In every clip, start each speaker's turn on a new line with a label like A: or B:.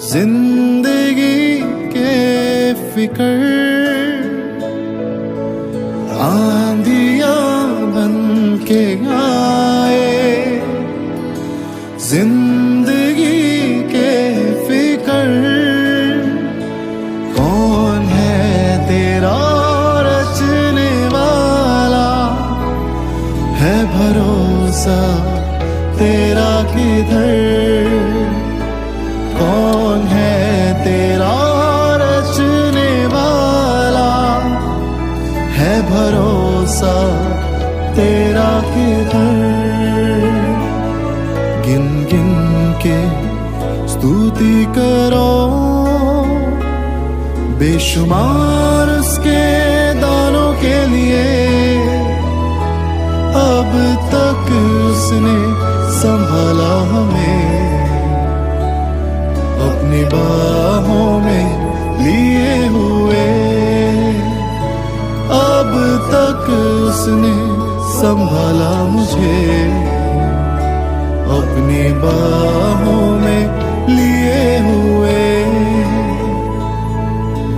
A: जिंदगी के फिकर आंधियां बन के आए, जिंदगी के फिकर कौन है तेरा रचने वाला, है भरोसा तेरा किधर, कौन है तेरा रचने वाला, है भरोसा तेरा किधर। गिन गिन के स्तुति करो बेशुमार उसके दानों के लिए, अब तक उसने संभाला हमें, अपनी बाहों में लिए हुए, अब तक उसने संभाला मुझे, अपनी बाहों में लिए हुए।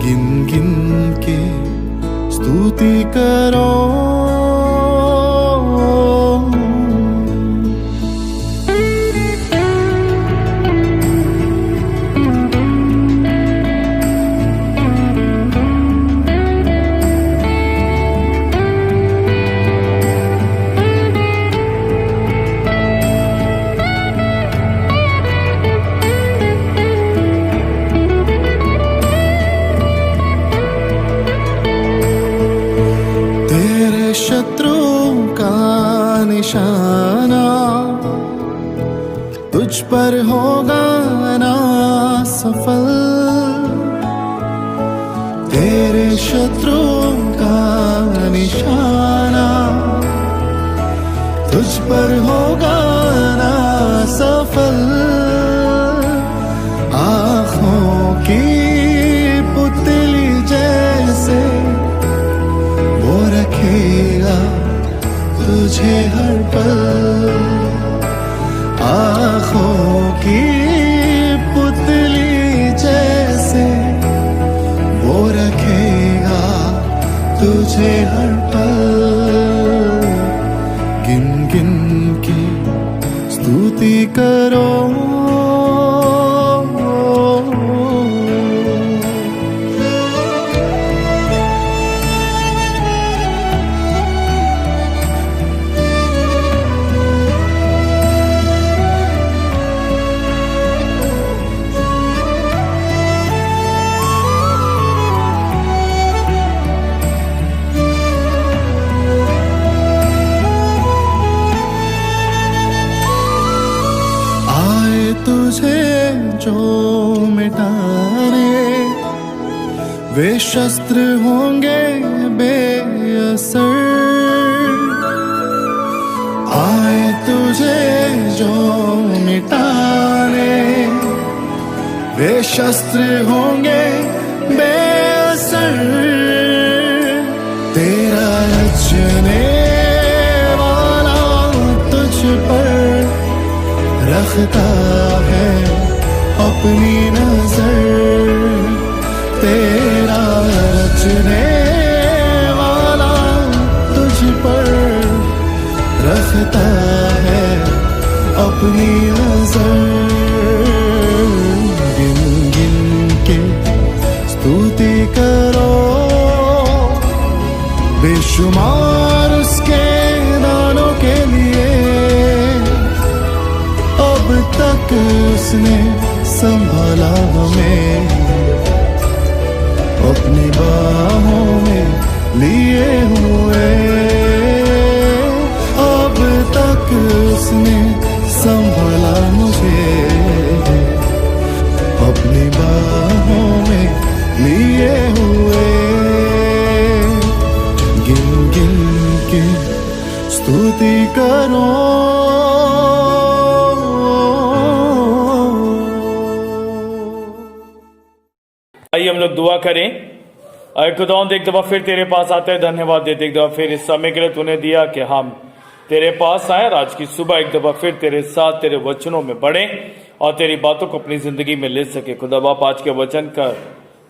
A: गिन गिन के स्तुति करो। शत्रुओं का निशाना तुझ पर होगा ना सफल, तेरे शत्रुओं का निशाना तुझ पर होगा ना सफल। आँखों की पुतली जैसे वो रखेगा तुझे हर पल, आँखों की पुतली जैसे वो रखेगा तुझे हर पल। गिन गिन के स्तुति करो। तुझे जो मिटाने वे शस्त्र होंगे बेअसर, आए तुझे जो मिटाने वे शस्त्र होंगे बेअसर। तेरा रचने वाला तुझ पर रखता है अपनी नजर, तेरा रचने वाला तुझ पर रखता है अपनी नजर। गिन गिन के स्तुति करो बेशुमार उसके दानों के लिए, अब तक उसने संभाला हमें, अपनी बाहों में लिए हुए, अब तक उसने संभाला मुझे, अपनी बाहों में लिए हुए। गिन गिन के स्तुति करो।
B: आइए हम लोग दुआ करें। अरे खुदावंद एक दफ़ा फिर तेरे पास आते हैं, धन्यवाद देते एक दफ़ा फिर इस समय के लिए तूने दिया कि हम तेरे पास आए। आज की सुबह एक दफ़ा फिर तेरे साथ तेरे वचनों में बढ़े और तेरी बातों को अपनी जिंदगी में ले सके। खुदा बाप आज के वचन का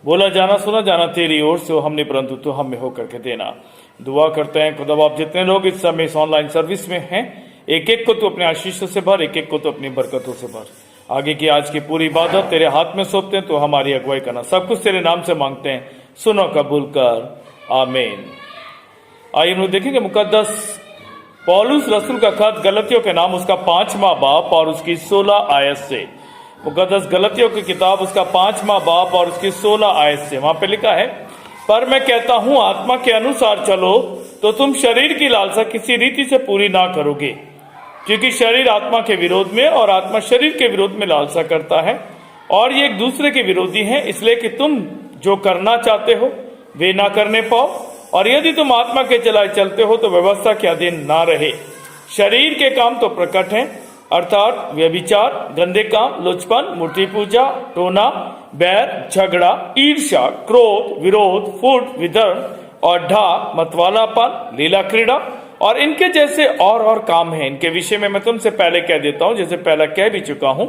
B: बोला जाना सुना जाना तेरी ओर से हो, हमने परंतु तू हमें हो करके देना। दुआ करते हैं खुदा बाप जितने लोग इस समय इस ऑनलाइन सर्विस में हैं, एक एक को तू अपने आशीषों से भर, एक एक को तू अपनी बरकतों से भर। आगे की आज की पूरी इबादत तेरे हाथ में सौंपते हैं, तो हमारी अगुवाई करना। सब कुछ तेरे नाम से मांगते हैं, सुनो कबूल कर, आमीन। आइए हम लोग देखेंगे मुकद्दस पौलुस रसूल का खत गलतियों के नाम, उसका 5वां बाब और उसकी 16 आयत से। मुकद्दस गलतियों की किताब उसका 5वां बाब और उसकी 16 आयत से। वहां पे लिखा है, पर मैं कहता हूं आत्मा के अनुसार चलो तो तुम शरीर की लालसा किसी रीति से पूरी ना करोगे, क्योंकि शरीर आत्मा के विरोध में और आत्मा शरीर के विरोध में लालसा करता है, और ये एक दूसरे के विरोधी हैं, इसलिए कि तुम जो करना चाहते हो वे ना करने पाओ। और यदि तुम आत्मा के चलाए चलते हो तो व्यवस्था के अधीन ना रहे। शरीर के काम तो प्रकट हैं, अर्थात व्यभिचार, गंदे काम, लुचपन, मूर्ति पूजा, टोना, बैर, झगड़ा, ईर्ष्या, क्रोध, विरोध, फुट, विधर्म और ढा, मतवालापन, लीला क्रीड़ा और इनके जैसे और काम हैं। इनके विषय में मैं तुमसे पहले कह देता हूं, जैसे पहले कह भी चुका हूं,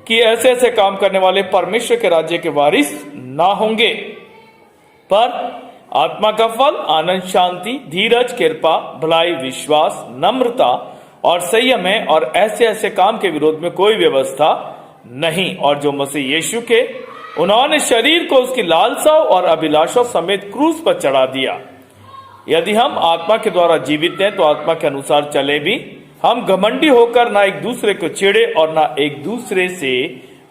B: कि ऐसे ऐसे काम करने वाले परमेश्वर के राज्य के वारिस ना होंगे। पर आत्मा का फल आनंद, शांति, धीरज, कृपा, भलाई, विश्वास, नम्रता और संयम है, और ऐसे ऐसे काम के विरोध में कोई व्यवस्था नहीं। और जो मसीह यीशु के, उन्होंने शरीर को उसकी लालसाओं और अभिलाषाओं समेत क्रूस पर चढ़ा दिया। यदि हम आत्मा के द्वारा जीवित हैं तो आत्मा के अनुसार चले भी। हम घमंडी होकर ना एक दूसरे को चिढ़े और ना एक दूसरे से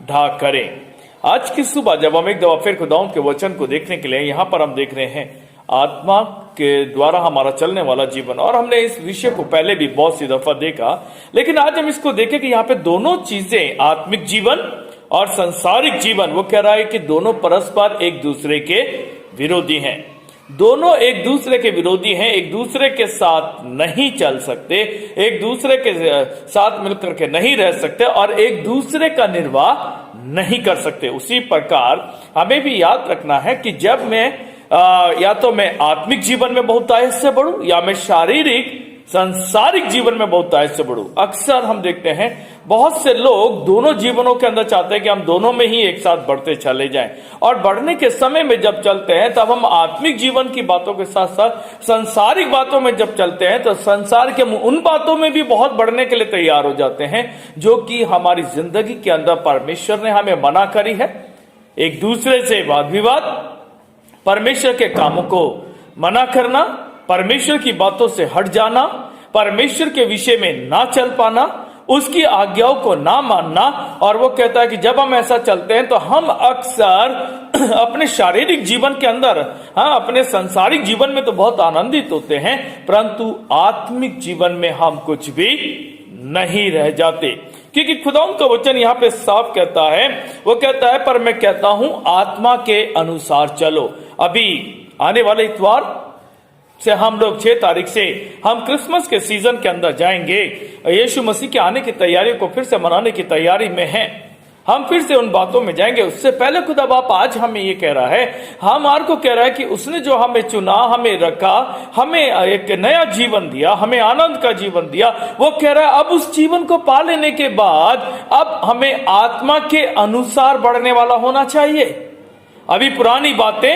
B: ढा करें। आज की सुबह जब हम एक दफा फिर खुदावंद के वचन को देखने के लिए यहाँ पर हम देख रहे हैं आत्मा के द्वारा हमारा चलने वाला जीवन, और हमने इस विषय को पहले भी बहुत सी दफा देखा, लेकिन आज हम इसको देखें कि यहाँ पे दोनों चीजें, आत्मिक जीवन और संसारिक जीवन, वो कह रहा है कि दोनों परस्पर एक दूसरे के विरोधी हैं। दोनों एक दूसरे के विरोधी हैं, एक दूसरे के साथ नहीं चल सकते, एक दूसरे के साथ मिलकर के नहीं रह सकते और एक दूसरे का निर्वाह नहीं कर सकते। उसी प्रकार हमें भी याद रखना है कि जब मैं या तो मैं आत्मिक जीवन में बहुत आयत से बढ़ूं या मैं शारीरिक सांसारिक जीवन में बहुत आयत से बढ़ूं। अक्सर हम देखते हैं बहुत से लोग दोनों जीवनों के अंदर चाहते हैं कि हम दोनों में ही एक साथ बढ़ते चले जाएं, और बढ़ने के समय में जब चलते हैं तब हम आत्मिक जीवन की बातों के साथ साथ सांसारिक बातों में जब चलते हैं तो संसार के उन बातों में भी बहुत बढ़ने के लिए तैयार हो जाते हैं जो कि हमारी जिंदगी के अंदर परमेश्वर ने हमें मना करी है। एक दूसरे से वाद विवाद, परमेश्वर के कामों को मना करना, परमेश्वर की बातों से हट जाना, परमेश्वर के विषय में ना चल पाना, उसकी आज्ञाओं को ना मानना। और वो कहता है कि जब हम ऐसा चलते हैं तो हम अक्सर अपने शारीरिक जीवन के अंदर, अपने सांसारिक जीवन में तो बहुत आनंदित होते हैं, परंतु आत्मिक जीवन में हम कुछ भी नहीं रह जाते, क्योंकि खुदावंद का वचन यहाँ पे साफ कहता है, वो कहता है, पर मैं कहता हूं आत्मा के अनुसार चलो। अभी आने वाले इतवार से हम लोग 6 तारीख से हम क्रिसमस के सीजन के अंदर जाएंगे। यीशु मसीह के आने की तैयारियों को फिर से मनाने की तैयारी में हैं। हम फिर से उन बातों में जाएंगे। उससे पहले खुदा बाप आज हमें ये कह रहा है, हमारे को कह रहा है कि उसने जो हमें चुना, हमें रखा, हमें एक नया जीवन दिया, हमें आनंद का जीवन दिया, वो कह रहा है अब उस जीवन को पा लेने के बाद अब हमें आत्मा के अनुसार बढ़ने वाला होना चाहिए। अभी पुरानी बातें,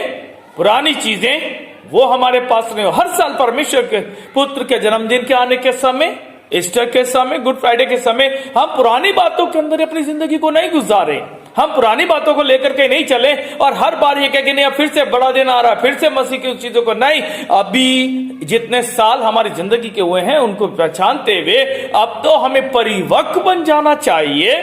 B: पुरानी चीजें वो हमारे पास नहीं हो। हर साल परमेश्वर के पुत्र के जन्मदिन के आने के समय, ईस्टर के समय, गुड फ्राइडे के समय हम पुरानी बातों के अंदर अपनी जिंदगी को नहीं गुजारे। हम पुरानी बातों को लेकर के नहीं चले और हर बार ये कह कि नहीं अब फिर से बड़ा दिन आ रहा है, फिर से मसीह की चीजों को नहीं। अभी जितने साल हमारी जिंदगी के हुए हैं उनको पहचानते हुए अब तो हमें परिपक्व बन जाना चाहिए,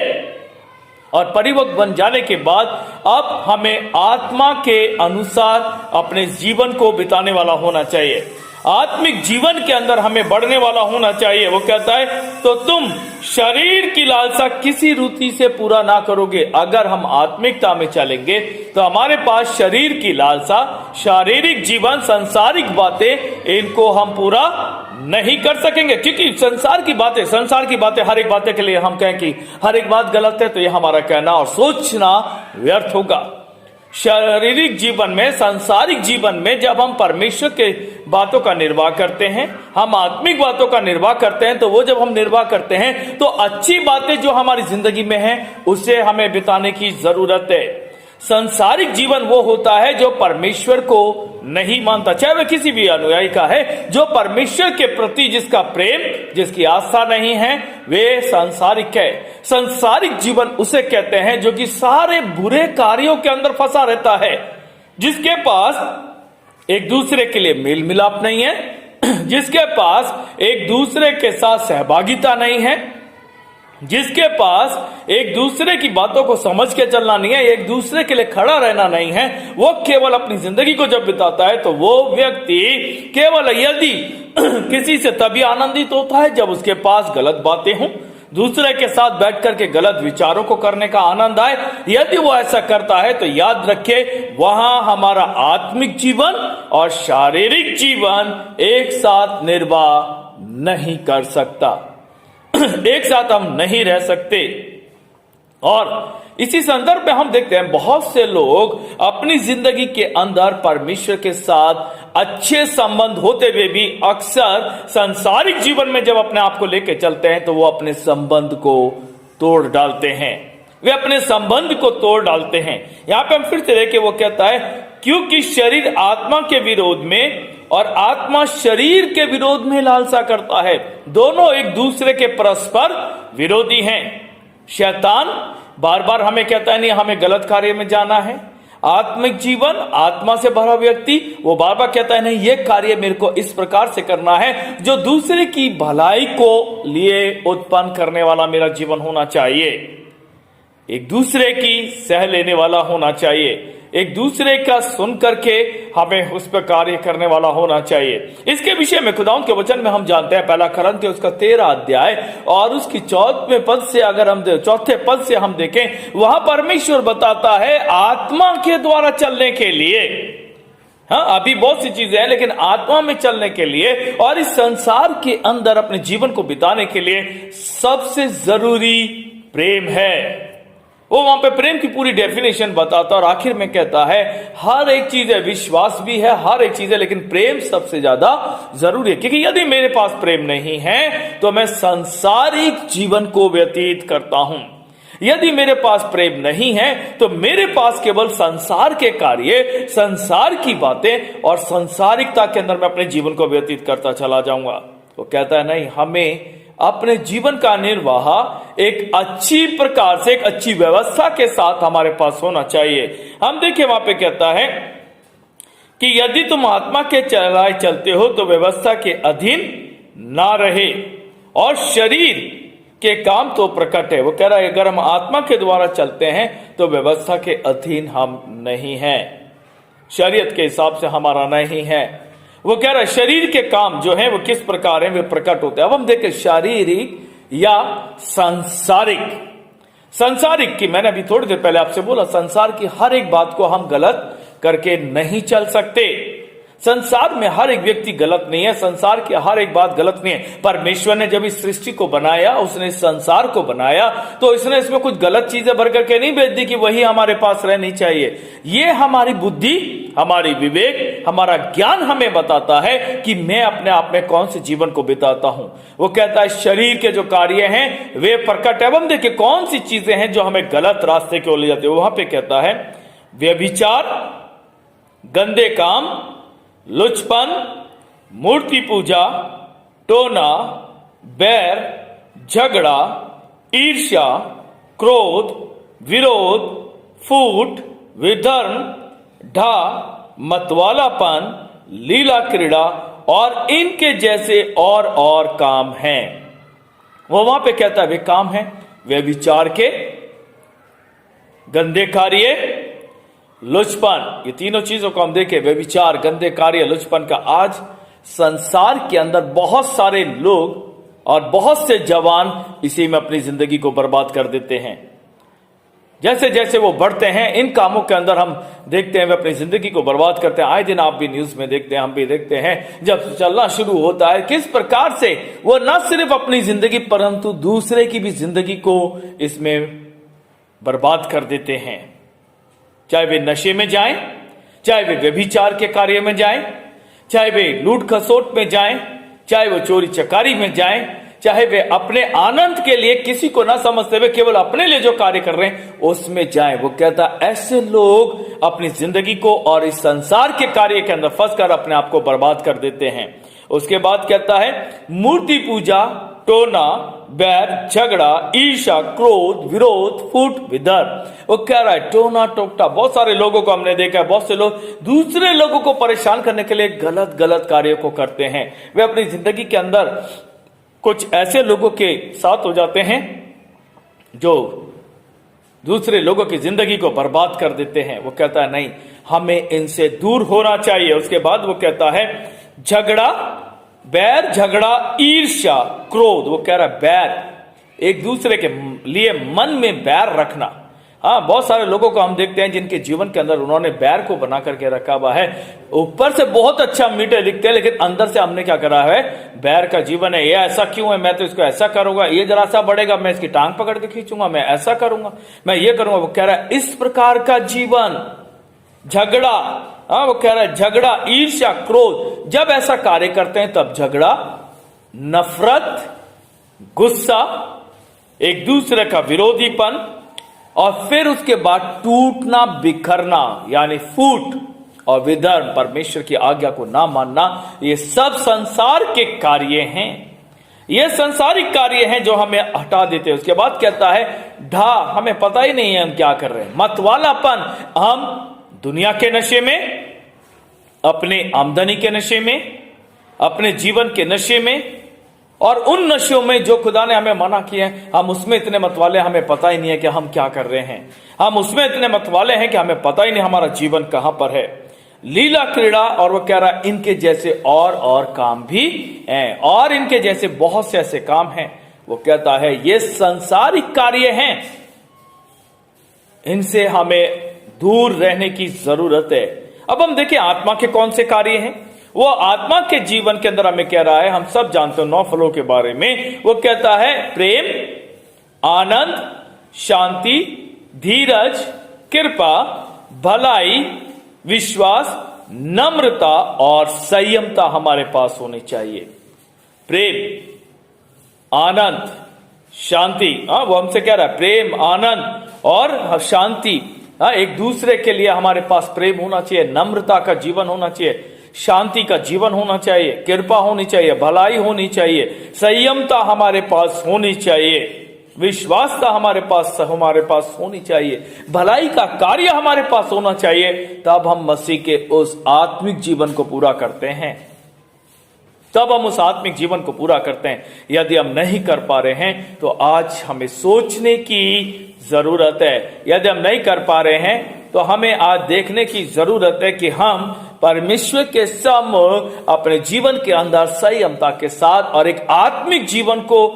B: और परिपक्व बन जाने के बाद अब हमें आत्मा के अनुसार अपने जीवन को बिताने वाला होना चाहिए। आत्मिक जीवन के अंदर हमें बढ़ने वाला होना चाहिए। वो कहता है तो तुम शरीर की लालसा किसी रीति से पूरा ना करोगे। अगर हम आत्मिकता में चलेंगे तो हमारे पास शरीर की लालसा, शारीरिक जीवन, सांसारिक बातें, इनको हम पूरा नहीं कर सकेंगे, क्योंकि संसार की बातें हर एक बातें के लिए हम कहें कि हर एक बात गलत है तो यह हमारा कहना और सोचना व्यर्थ होगा। शारीरिक जीवन में, सांसारिक जीवन में जब हम परमेश्वर के बातों का निर्वाह करते हैं, हम आत्मिक बातों का निर्वाह करते हैं, तो वो जब हम निर्वाह करते हैं तो अच्छी बातें जो हमारी जिंदगी में हैं उसे हमें बिताने की जरूरत है। सांसारिक जीवन वो होता है जो परमेश्वर को नहीं मानता, चाहे वह किसी भी अनुयायी का है। जो परमेश्वर के प्रति जिसका प्रेम, जिसकी आस्था नहीं है, वे सांसारिक है। सांसारिक जीवन उसे कहते हैं जो कि सारे बुरे कार्यों के अंदर फंसा रहता है, जिसके पास एक दूसरे के लिए मेल मिलाप नहीं है, जिसके पास एक दूसरे के साथ सहभागिता नहीं है, जिसके पास एक दूसरे की बातों को समझ के चलना नहीं है, एक दूसरे के लिए खड़ा रहना नहीं है। वो केवल अपनी जिंदगी को जब बिताता है तो वो व्यक्ति केवल यदि किसी से तभी आनंदित होता है जब उसके पास गलत बातें हों, दूसरे के साथ बैठ करके गलत विचारों को करने का आनंद आए। यदि वो ऐसा करता है तो याद रखे, वहां हमारा आत्मिक जीवन और शारीरिक जीवन एक साथ निर्वाह नहीं कर सकता, एक साथ हम नहीं रह सकते। और इसी संदर्भ में हम देखते हैं बहुत से लोग अपनी जिंदगी के अंदर परमेश्वर के साथ अच्छे संबंध होते हुए भी अक्सर सांसारिक जीवन में जब अपने आप को लेकर चलते हैं तो वो अपने संबंध को तोड़ डालते हैं, वे अपने संबंध को तोड़ डालते हैं। यहां पे हम फिर से देखें, वो कहता है क्योंकि शरीर आत्मा के विरोध में और आत्मा शरीर के विरोध में लालसा करता है, दोनों एक दूसरे के परस्पर विरोधी हैं। शैतान बार बार हमें कहता है नहीं हमें गलत कार्य में जाना है। आत्मिक जीवन, आत्मा से भरा व्यक्ति, वो बार बार कहता है नहीं ये कार्य मेरे को इस प्रकार से करना है जो दूसरे की भलाई को लिए उत्पन्न करने वाला मेरा जीवन होना चाहिए, एक दूसरे की सह लेने वाला होना चाहिए, एक दूसरे का सुन करके हमें उस पर कार्य करने वाला होना चाहिए। इसके विषय में खुदावंद के वचन में हम जानते हैं, पहला कुरिन्थियों उसका 13 अध्याय और उसकी 4वें पद से अगर हम 4थे पद से हम देखें, वहां परमेश्वर बताता है आत्मा के द्वारा चलने के लिए। हाँ, अभी बहुत सी चीजें हैं लेकिन आत्मा में चलने के लिए और इस संसार के अंदर अपने जीवन को बिताने के लिए सबसे जरूरी प्रेम है। वो वहां पे प्रेम की पूरी डेफिनेशन बताता और आखिर में कहता है हर एक चीज है, विश्वास भी है, हर एक चीज है, लेकिन प्रेम सबसे ज्यादा जरूरी है। क्योंकि यदि मेरे पास प्रेम नहीं है तो मैं सांसारिक जीवन को व्यतीत करता हूं। यदि मेरे पास प्रेम नहीं है तो मेरे पास केवल संसार के कार्य, संसार की बातें और संसारिकता के अंदर मैं अपने जीवन को व्यतीत करता चला जाऊंगा। वो कहता है नहीं, हमें अपने जीवन का निर्वाह एक अच्छी प्रकार से, एक अच्छी व्यवस्था के साथ हमारे पास होना चाहिए। हम देखिए वहां पे कहता है कि यदि तुम आत्मा के चलाए चलते हो तो व्यवस्था के अधीन ना रहे, और शरीर के काम तो प्रकट है। वो कह रहा है अगर हम आत्मा के द्वारा चलते हैं तो व्यवस्था के अधीन हम नहीं हैं, शरीयत के हिसाब से हमारा नहीं है। वो कह रहा है शरीर के काम जो है वो किस प्रकार है, वे प्रकट होते हैं। अब हम देखें शारीरिक या सांसारिक। सांसारिक की मैंने अभी थोड़ी देर पहले आपसे बोला, संसार की हर एक बात को हम गलत करके नहीं चल सकते। संसार में हर एक व्यक्ति गलत नहीं है, संसार की हर एक बात गलत नहीं है। परमेश्वर ने जब इस सृष्टि को बनाया, उसने इस संसार को बनाया, तो इसने इसमें कुछ गलत चीजें भर करके नहीं भेज दी कि वही हमारे पास रहनी चाहिए। ये हमारी बुद्धि, हमारी विवेक, हमारा ज्ञान हमें बताता है कि मैं अपने आप में कौन से जीवन को बिताता हूं। वो कहता है शरीर के जो कार्य हैं वे प्रकट है। अब देखिए कौन सी चीजें हैं जो हमें गलत रास्ते की ओर ले जाती है। वहां पे कहता है व्यभिचार, गंदे काम, लुचपन, मूर्ति पूजा, टोना, बैर, झगड़ा, ईर्ष्या, क्रोध, विरोध, फूट, विधर्म, ढा, मतवालापन, लीला क्रीड़ा और इनके जैसे और काम हैं। वो वहां पे कहता है वे काम हैं व्यभिचार के, गंदे कार्य, लुचपन। ये तीनों चीजों को हम देखें, व्यभिचार, गंदे कार्य, लुचपन का आज संसार के अंदर बहुत सारे लोग और बहुत से जवान इसी में अपनी जिंदगी को बर्बाद कर देते हैं। जैसे जैसे वो बढ़ते हैं इन कामों के अंदर हम देखते हैं वे अपनी जिंदगी को बर्बाद करते हैं। आए दिन आप भी न्यूज में देखते हैं, हम भी देखते हैं, जब चलना शुरू होता है किस प्रकार से वो न सिर्फ अपनी जिंदगी परंतु दूसरे की भी जिंदगी को इसमें बर्बाद कर देते हैं। चाहे वे नशे में जाएं, चाहे वे व्यभिचार के कार्य में जाएं, चाहे वे लूट खसोट में जाएं, चाहे वो चोरी चकारी में जाएं, चाहे वे अपने आनंद के लिए किसी को ना समझते हुए केवल अपने लिए जो कार्य कर रहे हैं उसमें जाएं। वो कहता ऐसे लोग अपनी जिंदगी को और इस संसार के कार्य के अंदर फंसकर अपने आप को बर्बाद कर देते हैं। उसके बाद कहता है मूर्ति पूजा, टोना, बैर, झगड़ा, ईर्ष्या, क्रोध, विरोध, फूट, विदर्भ। वो कह रहा है टोना टोकटा। बहुत सारे लोगों को हमने देखा है, बहुत से लोग दूसरे लोगों को परेशान करने के लिए गलत गलत कार्यों को करते हैं। वे अपनी जिंदगी के अंदर कुछ ऐसे लोगों के साथ हो जाते हैं जो दूसरे लोगों की जिंदगी को बर्बाद कर देते हैं। वो कहता है नहीं, हमें इनसे दूर होना चाहिए। उसके बाद वो कहता है झगड़ा, बैर, झगड़ा, ईर्ष्या, क्रोध। वो कह रहा है बैर, एक दूसरे के लिए मन में बैर रखना। हाँ, बहुत सारे लोगों को हम देखते हैं जिनके जीवन के अंदर उन्होंने बैर को बना करके रखा हुआ है। ऊपर से बहुत अच्छा मीठे दिखते हैं, लेकिन अंदर से हमने क्या करा है, बैर का जीवन है। ये ऐसा क्यों है, मैं तो इसको ऐसा करूंगा, ये जरा सा बढ़ेगा मैं इसकी टांग पकड़ के खींचूंगा, मैं ऐसा करूंगा, मैं ये करूंगा। वो कह रहा है इस प्रकार का जीवन, झगड़ा। हाँ, वो कह रहा है झगड़ा, ईर्ष्या, क्रोध। जब ऐसा कार्य करते हैं तब झगड़ा, नफरत, गुस्सा, एक दूसरे का विरोधीपन, और फिर उसके बाद टूटना, बिखरना, यानी फूट, और विधर्म, परमेश्वर की आज्ञा को ना मानना। ये सब संसार के कार्य हैं, ये संसारिक कार्य हैं जो हमें हटा देते हैं। उसके बाद कहता है ढा, हमें पता ही नहीं है हम क्या कर रहे हैं। मतवालापन, हम दुनिया के नशे में, अपने आमदनी के नशे में, अपने जीवन के नशे में, और उन नशों में जो खुदा ने हमें मना किए हैं, हम उसमें इतने मतवाले, हमें पता ही नहीं है कि हम क्या कर रहे हैं। हम उसमें इतने मतवाले हैं कि हमें पता ही नहीं हमारा जीवन कहां पर है। लीला क्रीड़ा, और वो कह रहा है इनके जैसे और काम भी हैं, और इनके जैसे बहुत से ऐसे काम हैं। वो कहता है ये संसारिक कार्य हैं, इनसे हमें दूर रहने की जरूरत है। अब हम देखें आत्मा के कौन से कार्य हैं। वो आत्मा के जीवन के अंदर हमें कह रहा है, हम सब जानते हैं 9 फलों के बारे में। वो कहता है प्रेम, आनंद, शांति, धीरज, कृपा, भलाई, विश्वास, नम्रता और संयमता हमारे पास होनी चाहिए। प्रेम, आनंद, शांति। वो हमसे कह रहा है प्रेम, आनंद और शांति। एक दूसरे के लिए हमारे पास प्रेम होना चाहिए, नम्रता का जीवन होना चाहिए, शांति का जीवन होना चाहिए, कृपा होनी चाहिए, भलाई होनी चाहिए, संयमता हमारे पास होनी चाहिए, विश्वासता हमारे पास होनी चाहिए, भलाई का कार्य हमारे पास होना चाहिए। तब हम मसीह के उस आत्मिक जीवन को पूरा करते हैं, तब हम उस आत्मिक जीवन को पूरा करते हैं। यदि हम नहीं कर पा रहे हैं तो आज हमें सोचने की जरूरत है। यदि हम नहीं कर पा रहे हैं तो हमें आज देखने की जरूरत है कि हम परमेश्वर के सम्मुख अपने जीवन के अंदर संयमता के साथ और एक आत्मिक जीवन को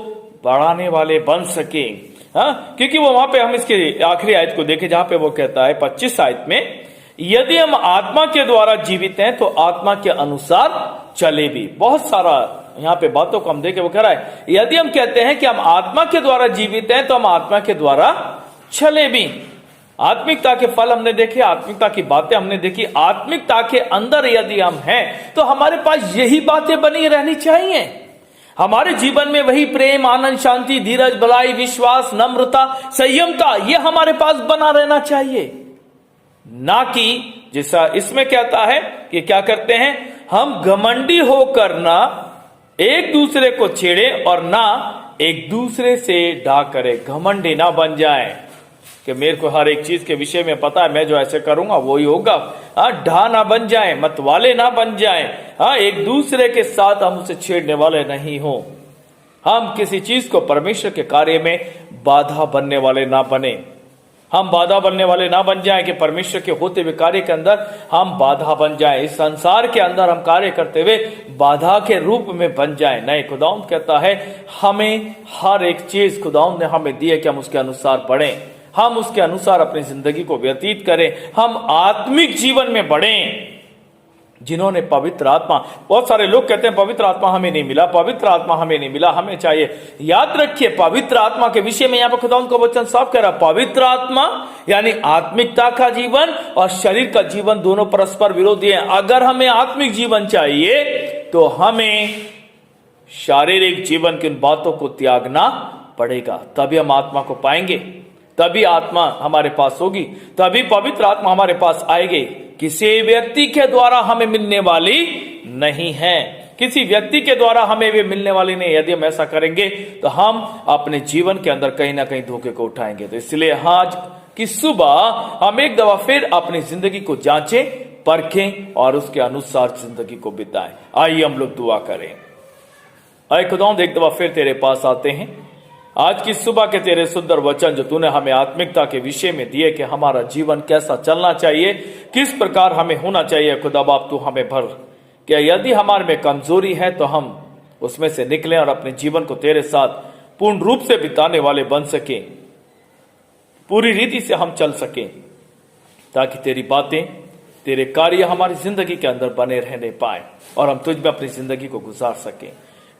B: बढ़ाने वाले बन सके। क्योंकि वो वहां पे हम इसके आखिरी आयत को देखें जहां पे वो कहता है 25 आयत में, यदि हम आत्मा के द्वारा जीवित हैं तो आत्मा के अनुसार चले भी। बहुत सारा यहाँ पे बातों को हम देखें, वो कह रहा है यदि हम कहते हैं कि हम आत्मा के द्वारा जीवित हैं तो हम आत्मा के द्वारा चले भी। आत्मिकता के फल हमने देखे, आत्मिकता की बातें हमने देखी। आत्मिकता के अंदर यदि हम हैं तो हमारे पास यही बातें बनी रहनी चाहिए। हमारे जीवन में वही प्रेम, आनंद, शांति, धीरज, भलाई, विश्वास, नम्रता, संयमता, ये हमारे पास बना रहना चाहिए। ना कि जैसा इसमें कहता है कि क्या करते हैं, हम घमंडी होकर ना एक दूसरे को छेड़े और ना एक दूसरे से डा करे। घमंडी ना बन जाए कि मेरे को हर एक चीज के विषय में पता है, मैं जो ऐसे करूंगा वही होगा। ढा ना बन जाए, मतवाले ना बन जाए। एक दूसरे के साथ हम उसे छेड़ने वाले नहीं हो। हम किसी चीज को परमेश्वर के कार्य में बाधा बनने वाले ना बने। हम बाधा बनने वाले ना बन जाएं कि परमेश्वर के होते हुए कार्य के अंदर हम बाधा बन जाएं। इस संसार के अंदर हम कार्य करते हुए बाधा के रूप में बन जाएं। नहीं, खुदावंद कहता है हमें हर एक चीज खुदावंद ने हमें दी है कि हम उसके अनुसार बढ़ें, हम उसके अनुसार अपनी जिंदगी को व्यतीत करें, हम आत्मिक जीवन में बढ़ें। जिन्होंने पवित्र आत्मा, बहुत सारे लोग कहते हैं पवित्र आत्मा हमें नहीं मिला, पवित्र आत्मा हमें नहीं मिला, हमें चाहिए। याद रखिए, पवित्र आत्मा के विषय में यहां पर खुदा उनका वचन साफ कह रहा है, पवित्र आत्मा यानी आत्मिकता का जीवन और शरीर का जीवन दोनों परस्पर विरोधी हैं। अगर हमें आत्मिक जीवन चाहिए तो हमें शारीरिक जीवन की उन बातों को त्यागना पड़ेगा, तभी हम आत्मा को पाएंगे, तभी आत्मा हमारे पास होगी, तभी पवित्र आत्मा हमारे पास आएगी। किसी व्यक्ति के द्वारा हमें मिलने वाली नहीं है, किसी व्यक्ति के द्वारा हमें वे मिलने वाली नहीं। यदि हम ऐसा करेंगे तो हम अपने जीवन के अंदर कहीं ना कहीं धोखे को उठाएंगे। तो इसलिए आज की सुबह हम एक दफा फिर अपनी जिंदगी को जांचें, परखें और उसके अनुसार जिंदगी को बिताएं। आइए हम लोग दुआ करें। आए खुदावंद, एक दफा फिर तेरे पास आते हैं। आज की सुबह के तेरे सुंदर वचन जो तूने हमें आत्मिकता के विषय में दिए कि हमारा जीवन कैसा चलना चाहिए, किस प्रकार हमें होना चाहिए, खुदा बाप तू हमें भर क्या यदि हमारे में कमजोरी है तो हम उसमें से निकलें और अपने जीवन को तेरे साथ पूर्ण रूप से बिताने वाले बन सकें, पूरी रीति से हम चल सकें, ताकि तेरी बातें, तेरे कार्य हमारी जिंदगी के अंदर बने रहने पाए और हम तुझ में अपनी जिंदगी को गुजार सकें।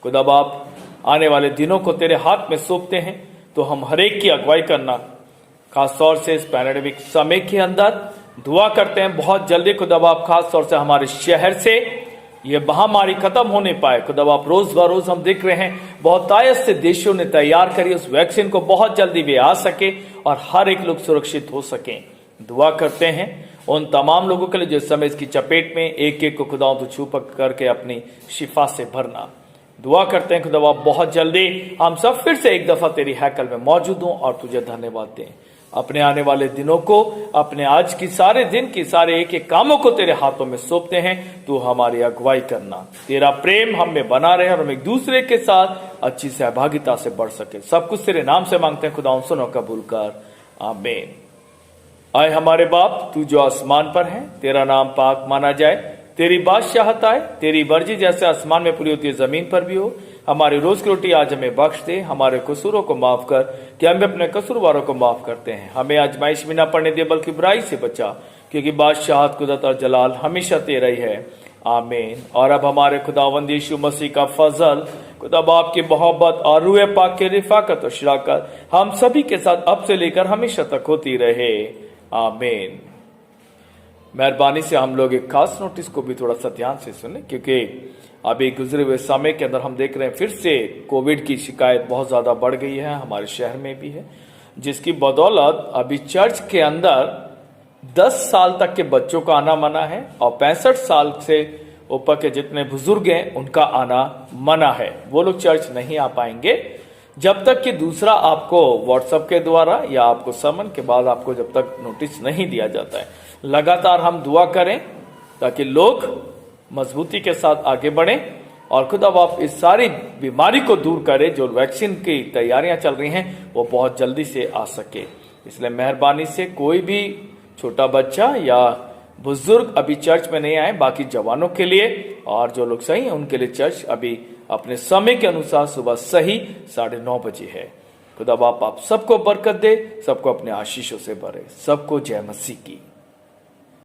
B: खुदा बाप, आने वाले दिनों को तेरे हाथ में सौंपते हैं, तो हम हरेक की अगुवाई करना, खास तौर से इस पैंडेमिक समय के अंदर दुआ करते हैं बहुत जल्दी खुदा बाप, खास तौर से हमारे शहर से ये महामारी खत्म होने पाए। खुदा बाप, रोज बरोज हम देख रहे हैं बहुत आयत से देशों ने तैयार करी उस वैक्सीन को, बहुत जल्दी वे आ सके और हर एक लोग सुरक्षित हो सके। दुआ करते हैं उन तमाम लोगों के लिए जो इस समय इसकी चपेट में, एक एक को खुदा तो छू पक करके अपनी शिफा से भरना। दुआ करते हैं खुदा बाप, बहुत जल्दी हम सब फिर से एक दफा तेरी हैकल में मौजूद हों और तुझे धन्यवाद दें। अपने आने वाले दिनों को, अपने आज की सारे दिन की सारे एक एक कामों को तेरे हाथों में सौंपते हैं। तू हमारी अगुवाई करना, तेरा प्रेम हम में बना रहे और हम एक दूसरे के साथ अच्छी सहभागिता से बढ़ सके। सब कुछ तेरे नाम से मांगते हैं खुदा, सुनो कबूल कर, आमीन। आए हमारे बाप, तू जो आसमान पर है, तेरा नाम पाक माना जाए, तेरी बादशाहत आए, तेरी मर्जी जैसे आसमान में पूरी होती है जमीन पर भी हो। हमारी रोज की रोटी आज हमें बख्श दे, हमारे कसूरों को माफ कर कि हम अपने कसूरवारों को माफ करते हैं। हमें आजमाइश में न पड़ने दे बल्कि बुराई से बचा, क्योंकि बादशाहत, कुदरत और जलाल हमेशा तेरा ही है, आमीन। और अब हमारे खुदावंद यीशु मसीह का फजल, खुदा बाप की मोहब्बत और रूह पाक की रिफाकत और शराकत हम सभी के साथ अब से लेकर हमेशा तक होती रहे, आमीन। मेहरबानी से हम लोग एक खास नोटिस को भी थोड़ा सा ध्यान से सुने, क्योंकि अभी गुजरे हुए समय के अंदर हम देख रहे हैं फिर से कोविड की शिकायत बहुत ज्यादा बढ़ गई है, हमारे शहर में भी है, जिसकी बदौलत अभी चर्च के अंदर 10 साल तक के बच्चों का आना मना है और 65 साल से ऊपर के जितने बुजुर्ग हैं उनका आना मना है। वो लोग चर्च नहीं आ पाएंगे जब तक कि दूसरा आपको व्हाट्सएप के द्वारा या आपको समन के बाद आपको जब तक नोटिस नहीं दिया जाता है। लगातार हम दुआ करें ताकि लोग मजबूती के साथ आगे बढ़ें और खुदा बाप इस सारी बीमारी को दूर करे। जो वैक्सीन की तैयारियां चल रही हैं वो बहुत जल्दी से आ सके। इसलिए मेहरबानी से कोई भी छोटा बच्चा या बुजुर्ग अभी चर्च में नहीं आए। बाकी जवानों के लिए और जो लोग सही हैं उनके लिए चर्च अभी अपने समय के अनुसार सुबह सही 9:30 बजे है। खुदा बाप आप सबको बरकत दे, सबको अपने आशीषों से भरे। सबको जय मसीह की।